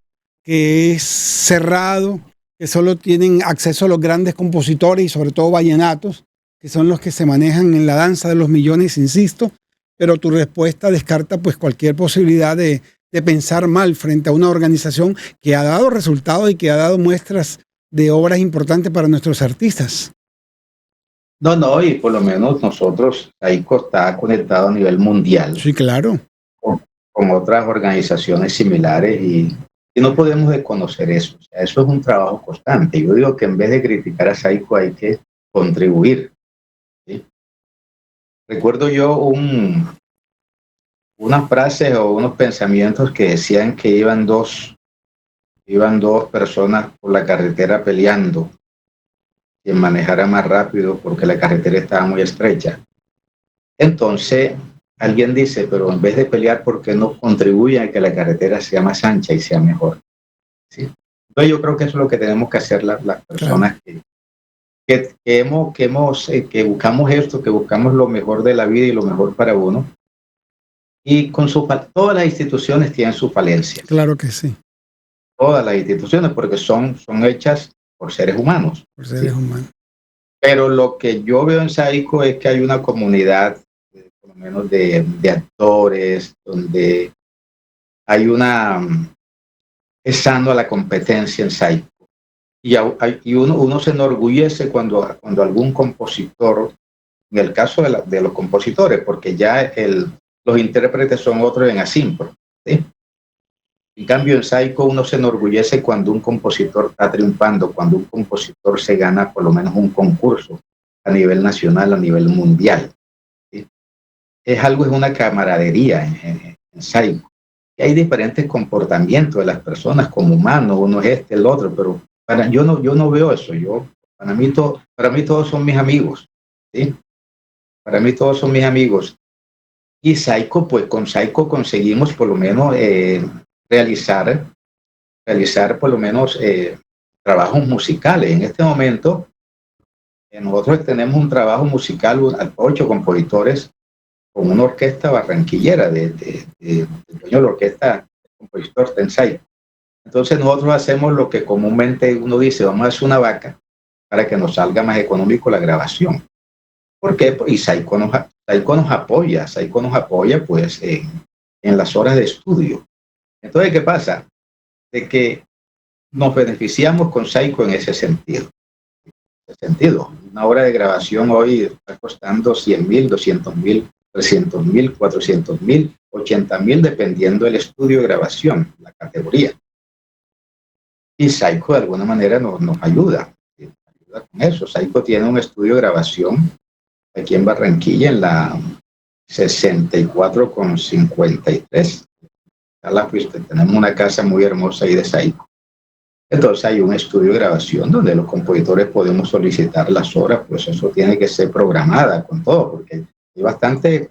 S3: que es cerrado, que solo tienen acceso a los grandes compositores y sobre todo vallenatos, que son los que se manejan en la danza de los millones, insisto, pero tu respuesta descarta pues cualquier posibilidad de pensar mal frente a una organización que ha dado resultados y que ha dado muestras de obras importantes para nuestros artistas.
S4: No, y por lo menos nosotros, Saiko está conectado a nivel mundial.
S3: Sí, claro.
S4: Con otras organizaciones similares y no podemos desconocer eso. O sea, eso es un trabajo constante. Yo digo que en vez de criticar a Saiko hay que contribuir. ¿Sí? Recuerdo yo unas frases o unos pensamientos que decían que iban dos personas por la carretera peleando, quien manejara más rápido porque la carretera estaba muy estrecha. Entonces alguien dice, pero en vez de pelear, ¿por qué no contribuyen a que la carretera sea más ancha y sea mejor? ¿Sí? Entonces yo creo que eso es lo que tenemos que hacer las personas que buscamos esto, que buscamos lo mejor de la vida y lo mejor para uno. Y todas las instituciones tienen sus falencias.
S3: Claro que sí.
S4: Todas las instituciones, porque son hechas por seres humanos.
S3: Por seres humanos.
S4: Pero lo que yo veo en Saiko es que hay una comunidad, por lo menos de actores, donde hay es sano la competencia en Saiko. Y uno se enorgullece cuando algún compositor, en el caso de los compositores, porque ya los intérpretes son otros en Asimpro, ¿sí? En cambio, en Saiko uno se enorgullece cuando un compositor está triunfando, cuando un compositor se gana por lo menos un concurso a nivel nacional, a nivel mundial, ¿sí? Es una camaradería en Saiko. Y hay diferentes comportamientos de las personas como humanos, uno es el otro, pero yo no veo eso. Para mí todos son mis amigos, ¿sí? Para mí todos son mis amigos. Y Saiko, pues con Saiko conseguimos por lo menos realizar por lo menos trabajos musicales. En este momento nosotros tenemos un trabajo musical, 8 compositores con una orquesta barranquillera de la orquesta del compositor Tensai. Entonces nosotros hacemos lo que comúnmente uno dice, vamos a hacer una vaca para que nos salga más económico la grabación. ¿Por qué? Y Saiko nos apoya pues en las horas de estudio. Entonces, ¿qué pasa? De que nos beneficiamos con Saiko en ese sentido. Una hora de grabación hoy está costando 100,000, 200,000, 300,000, 400,000, 80,000, dependiendo del estudio de grabación, la categoría. Y Saiko de alguna manera nos ayuda con eso. Saiko tiene un estudio de grabación aquí en Barranquilla, en la 64 con 53. Tenemos una casa muy hermosa ahí de Saiko. Entonces hay un estudio de grabación donde los compositores podemos solicitar las horas, pues eso tiene que ser programada con todo, porque hay bastante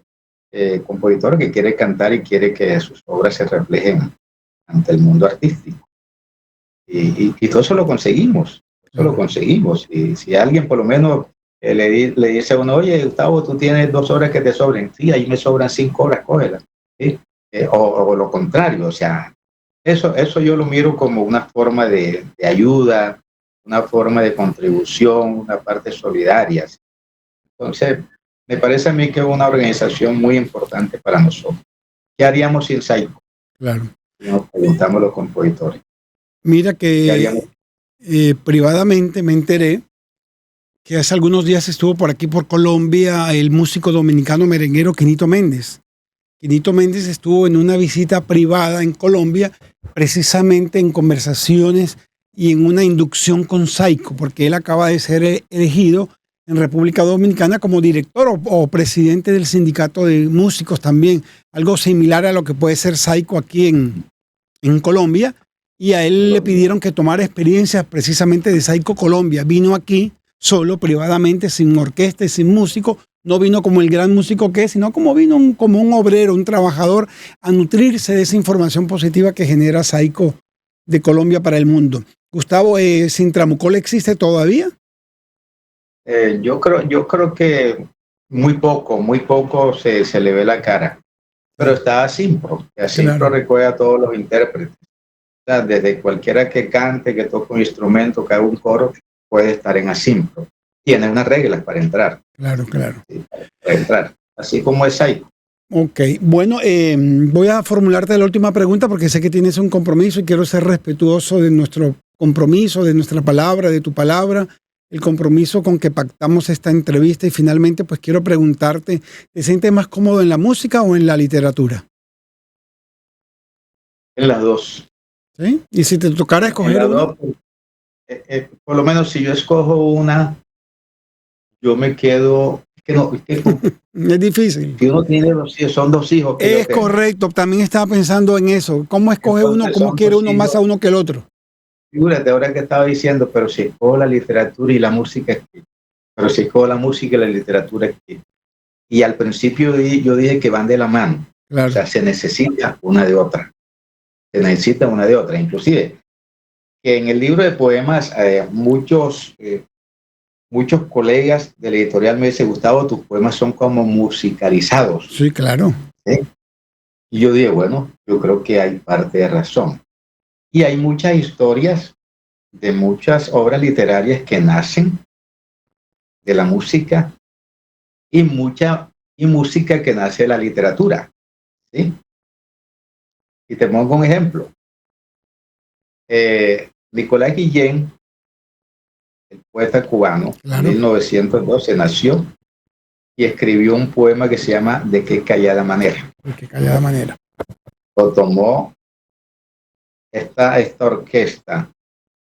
S4: compositor que quiere cantar y quiere que sus obras se reflejen ante el mundo artístico. Y todo eso lo conseguimos. Y si alguien por lo menos le dice a uno, oye, Gustavo, tú tienes 2 horas que te sobren. Sí, ahí me sobran 5 horas, cógelas. ¿Sí? O lo contrario, o sea, eso yo lo miro como una forma de ayuda, una forma de contribución, una parte solidaria. Entonces, me parece a mí que es una organización muy importante para nosotros. ¿Qué haríamos sin Saiko?
S3: Claro.
S4: Si nos preguntamos los compositores.
S3: Mira que privadamente me enteré que hace algunos días estuvo por aquí, por Colombia, el músico dominicano merenguero Quinito Méndez. Quinito Méndez estuvo en una visita privada en Colombia, precisamente en conversaciones y en una inducción con Saiko, porque él acaba de ser elegido en República Dominicana como director o presidente del sindicato de músicos también, algo similar a lo que puede ser Saiko aquí en Colombia. Y a él le pidieron que tomara experiencias precisamente de Saiko Colombia. Vino aquí solo, privadamente, sin orquesta y sin músico, No vino como el gran músico que es, sino como vino como un obrero, un trabajador, a nutrirse de esa información positiva que genera Saico de Colombia para el mundo. Gustavo, ¿Sintramucol existe todavía?
S4: Yo creo que muy poco se le ve la cara. Pero está Asimpro, que Asimpro
S3: Claro.
S4: recoge a todos los intérpretes. O sea, desde cualquiera que cante, que toque un instrumento, que haga un coro, puede estar en Asimpro. Tiene unas reglas para entrar.
S3: Claro, claro.
S4: ¿Sí? Para entrar. Así como es Saico.
S3: Ok, bueno, voy a formularte la última pregunta porque sé que tienes un compromiso y quiero ser respetuoso de nuestro compromiso, de nuestra palabra, de tu palabra, el compromiso con que pactamos esta entrevista y finalmente pues quiero preguntarte, ¿te sientes más cómodo en la música o en la literatura?
S4: En las dos.
S3: ¿Sí? Y si te tocara escoger
S4: En las
S3: una.
S4: dos, por lo menos si yo escojo una, yo me quedo. Es que
S3: Es difícil.
S4: si uno tiene dos hijos, son dos hijos que yo
S3: Es
S4: tengo.
S3: correcto, también estaba pensando en eso. ¿Cómo escoge uno?
S4: Entonces,
S3: ¿Cómo
S4: son
S3: quiere
S4: dos
S3: uno más a
S4: hijos.
S3: uno que el otro?
S4: Figúrate, ahora que estaba diciendo, pero si escojo la literatura y la música, pero si escojo la música y la literatura, y al principio yo dije que van de la mano.
S3: Claro.
S4: O sea, se necesita una de otra. Se necesita una de otra. Inclusive, que en el libro de poemas, muchos colegas de la editorial me dicen, Gustavo, tus poemas son como musicalizados.
S3: Sí, claro.
S4: ¿Sí? Y yo dije, bueno, yo creo que hay parte de razón. Y hay muchas historias de muchas obras literarias que nacen de la música y música que nace de la literatura. ¿Sí? Y te pongo un ejemplo. Nicolás Guillén, el poeta cubano,
S3: Claro.
S4: en 1912 nació y escribió un poema que se llama ¿De qué callada manera?
S3: De qué callada manera.
S4: Lo tomó esta orquesta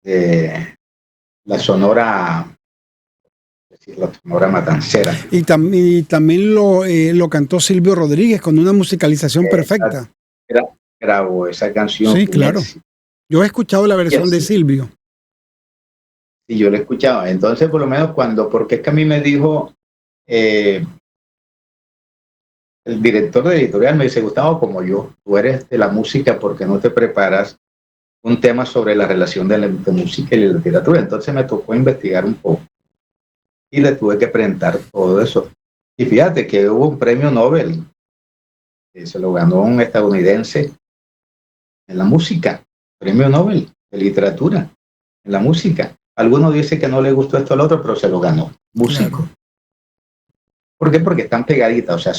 S4: de la Sonora Matancera.
S3: Y también lo cantó Silvio Rodríguez con una musicalización perfecta.
S4: Grabó esa canción.
S3: Sí, claro. Yo he escuchado la versión de Silvio.
S4: Sí, yo la he escuchado. Entonces, por lo menos porque es que a mí me dijo el director de editorial, me dice, Gustavo, como yo, tú eres de la música, porque no te preparas un tema sobre la relación de música y la literatura? Entonces me tocó investigar un poco y le tuve que presentar todo eso. Y fíjate que hubo un premio Nobel, que se lo ganó un estadounidense en la música, premio Nobel de literatura en la música. Algunos dicen que no le gustó esto al otro, pero se lo ganó, músico.
S3: Claro.
S4: ¿Por qué? Porque están pegaditas, o sea,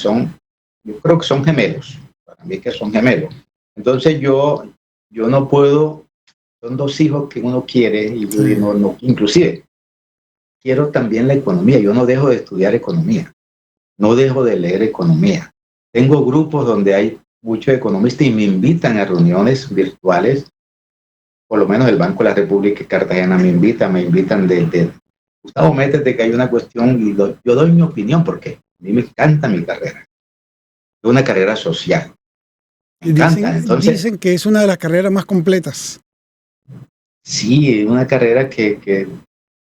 S4: yo creo que son gemelos, para mí que son gemelos. Entonces yo no puedo, son dos hijos que uno quiere, y no, inclusive quiero también la economía, yo no dejo de estudiar economía, no dejo de leer economía. Tengo grupos donde hay muchos economistas y me invitan a reuniones virtuales, por lo menos el Banco de la República de Cartagena me invitan de Gustavo, métete que hay una cuestión y yo doy mi opinión porque a mí me encanta mi carrera. Es una carrera social. Me encanta. Entonces,
S3: dicen que es una de las carreras más completas.
S4: Sí, es una carrera que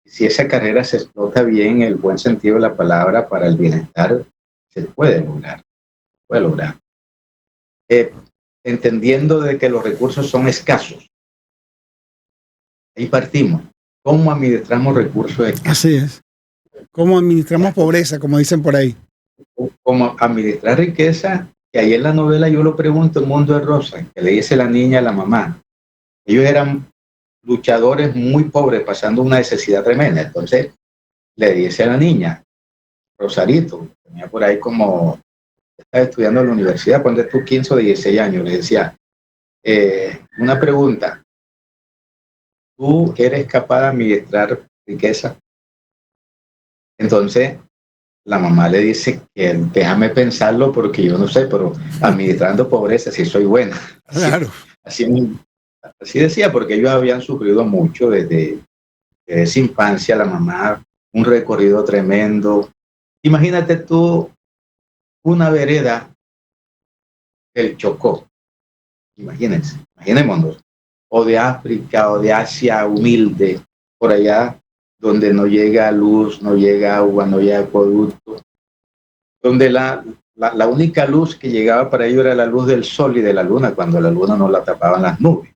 S4: si esa carrera se explota bien en el buen sentido de la palabra para el bienestar, se puede lograr. Puede lograr. Entendiendo de que los recursos son escasos. Ahí partimos. ¿Cómo administramos recursos escasos?
S3: Así es. ¿Cómo administramos pobreza, como dicen por ahí?
S4: Cómo administrar riqueza, que ahí en la novela yo lo pregunto en Mundo de Rosa, que le dice la niña a la mamá. Ellos eran luchadores muy pobres, pasando una necesidad tremenda. Entonces le dice a la niña, Rosarito, tenía por ahí como, estaba estudiando en la universidad, ponte tú 15 o 16 años, le decía, una pregunta, ¿tú eres capaz de administrar riqueza? Entonces la mamá le dice que déjame pensarlo porque yo no sé, pero administrando pobreza sí soy buena.
S3: Claro.
S4: Así decía, porque ellos habían sufrido mucho desde esa infancia, la mamá, un recorrido tremendo. Imagínate tú una vereda del Chocó, imaginémonos, o de África o de Asia humilde, por allá donde no llega luz, no llega agua, no llega acueducto, donde la única luz que llegaba para ellos era la luz del sol y de la luna, cuando la luna no la tapaban las nubes.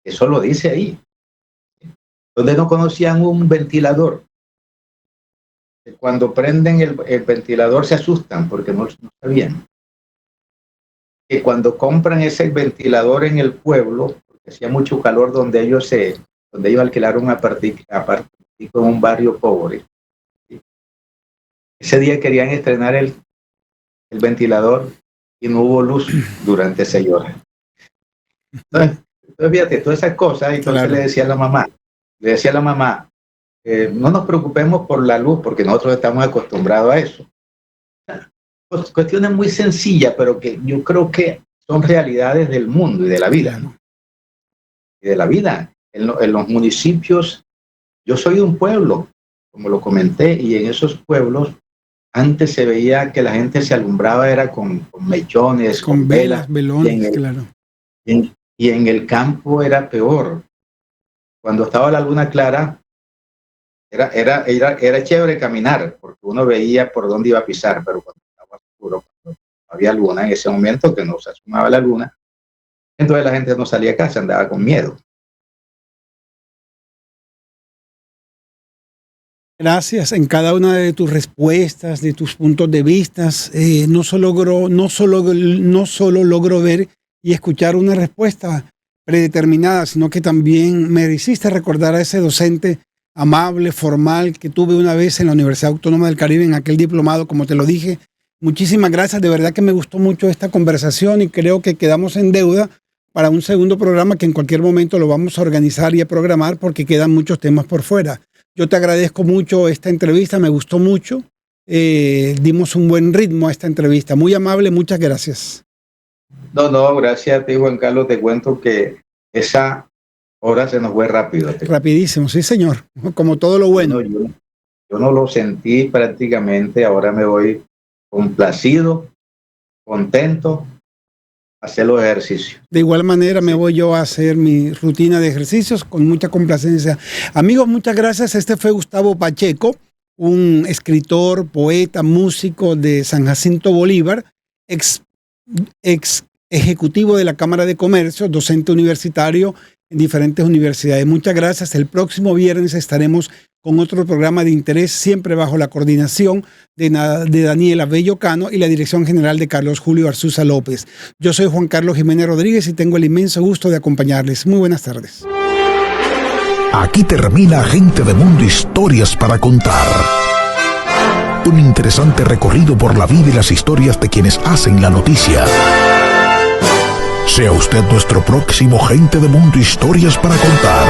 S4: Eso lo dice ahí. Donde no conocían un ventilador. Cuando prenden el ventilador se asustan porque no sabían. Que cuando compran ese ventilador en el pueblo, porque hacía mucho calor donde ellos alquilaron un apartamento en un barrio pobre. Ese día querían estrenar el ventilador y no hubo luz durante 6 horas. Entonces fíjate, todas esas cosas, entonces claro. Le decía a la mamá, no nos preocupemos por la luz porque nosotros estamos acostumbrados a eso. Cuestiones muy sencillas, pero que yo creo que son realidades del mundo y de la vida, ¿no? Y de la vida. En los municipios, yo soy de un pueblo, como lo comenté, y en esos pueblos antes se veía que la gente se alumbraba era con mechones,
S3: con velas, velones, claro.
S4: Y en el campo era peor. Cuando estaba la luna clara, era chévere caminar, porque uno veía por dónde iba a pisar, pero cuando estaba oscuro, cuando no había luna, en ese momento que no se asomaba la luna, entonces la gente no salía a casa, andaba con miedo.
S3: Gracias en cada una de tus respuestas, de tus puntos de vista. No solo logro ver y escuchar una respuesta predeterminada, sino que también me hiciste recordar a ese docente amable, formal, que tuve una vez en la Universidad Autónoma del Caribe, en aquel diplomado, como te lo dije. Muchísimas gracias, de verdad que me gustó mucho esta conversación y creo que quedamos en deuda para un segundo programa que en cualquier momento lo vamos a organizar y a programar porque quedan muchos temas por fuera. Yo te agradezco mucho esta entrevista, me gustó mucho. Dimos un buen ritmo a esta entrevista. Muy amable, muchas gracias.
S4: No, gracias a ti, Juan Carlos. Te cuento que esa hora se nos fue rápido.
S3: Rapidísimo, sí, señor. Como todo lo bueno.
S4: Yo no lo sentí prácticamente. Ahora me voy complacido, contento, a hacer los ejercicios.
S3: De igual manera me voy yo a hacer mi rutina de ejercicios con mucha complacencia. Amigos, muchas gracias. Este fue Gustavo Pacheco, un escritor, poeta, músico de San Jacinto Bolívar, ex ejecutivo de la Cámara de Comercio, docente universitario en diferentes universidades. Muchas gracias. El próximo viernes estaremos con otro programa de interés, siempre bajo la coordinación de Daniela Bello Cano y la dirección general de Carlos Julio Arzuza López. Yo soy Juan Carlos Jiménez Rodríguez y tengo el inmenso gusto de acompañarles. Muy buenas tardes.
S2: Aquí termina Gente de Mundo, historias para contar. Un interesante recorrido por la vida y las historias de quienes hacen la noticia. Sea usted nuestro próximo Gente de Mundo, historias para contar.